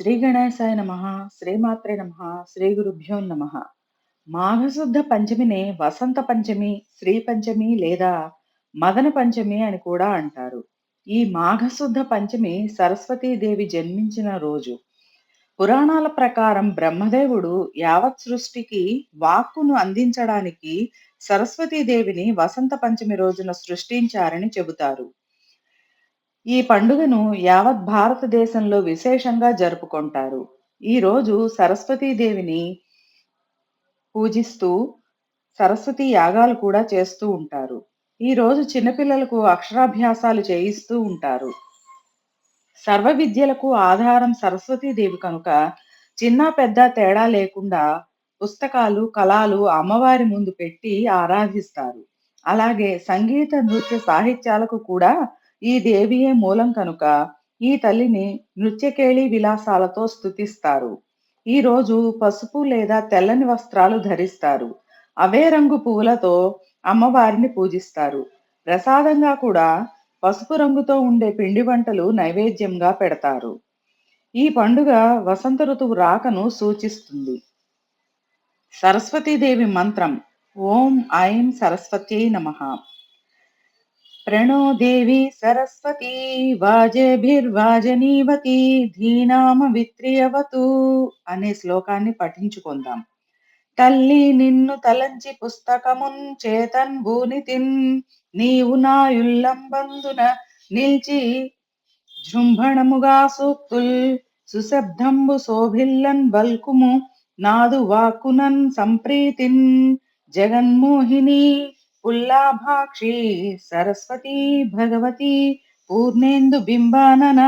శ్రీ గణేశాయ నమః, శ్రీమాత్రే నమః, శ్రీ గురుభ్యో నమః. మాఘశుద్ధ పంచమినే వసంత పంచమి, శ్రీ పంచమి లేదా మదన పంచమి అని కూడా అంటారు. ఈ మాఘశుద్ధ పంచమి సరస్వతీదేవి జన్మించిన రోజు. పురాణాల ప్రకారం బ్రహ్మదేవుడు యావత్ సృష్టికి వాక్కును అందించడానికి సరస్వతీదేవిని వసంత పంచమి రోజున సృష్టించారని చెబుతారు. ఈ పండుగను యావత్ భారతదేశంలో విశేషంగా జరుపుకుంటారు. ఈ రోజు సరస్వతీదేవిని పూజిస్తూ సరస్వతి యాగాలు కూడా చేస్తూ ఉంటారు. ఈ రోజు చిన్నపిల్లలకు అక్షరాభ్యాసాలు చేయిస్తూ ఉంటారు. సర్వ విద్యలకు ఆధారం సరస్వతీదేవి కనుక చిన్న పెద్ద తేడా లేకుండా పుస్తకాలు, కళాలు అమ్మవారి ముందు పెట్టి ఆరాధిస్తారు. అలాగే సంగీత, నృత్య సాహిత్యాలకు కూడా ఈ దేవియే మూలం కనుక ఈ తల్లిని నృత్యకేళి విలాసాలతో స్తుతిస్తారు. ఈ రోజు పసుపు లేదా తెల్లని వస్త్రాలు ధరిస్తారు. అవే రంగు పువ్వులతో అమ్మవారిని పూజిస్తారు. ప్రసాదంగా కూడా పసుపు రంగుతో ఉండే పిండి వంటలు నైవేద్యంగా పెడతారు. ఈ పండుగ వసంత ఋతువు రాకను సూచిస్తుంది. సరస్వతీదేవి మంత్రం ఓం ఐం సరస్వత్యై నమః. ప్రణో దేవి సరస్వతీ వాజేభిర్వాజనీవతి ధీనామ విత్రియవతు అనే శ్లోకాన్ని పఠించుకుందాం. తల్లి నిన్ను తలంచి పుస్తకమున్ చేతన్ భూనితిన్ నీవు నా యుల్లంబందున నిల్చి జృంభణముగా సూక్తుల్ సుశబ్దంబు శోభిల్లన్ బల్కుము నాదు వాక్కునన్ సంప్రీతిన్ జగన్మోహిని పుల్లాభాక్షి సరస్వతి భగవతి పూర్ణేందు బింబానన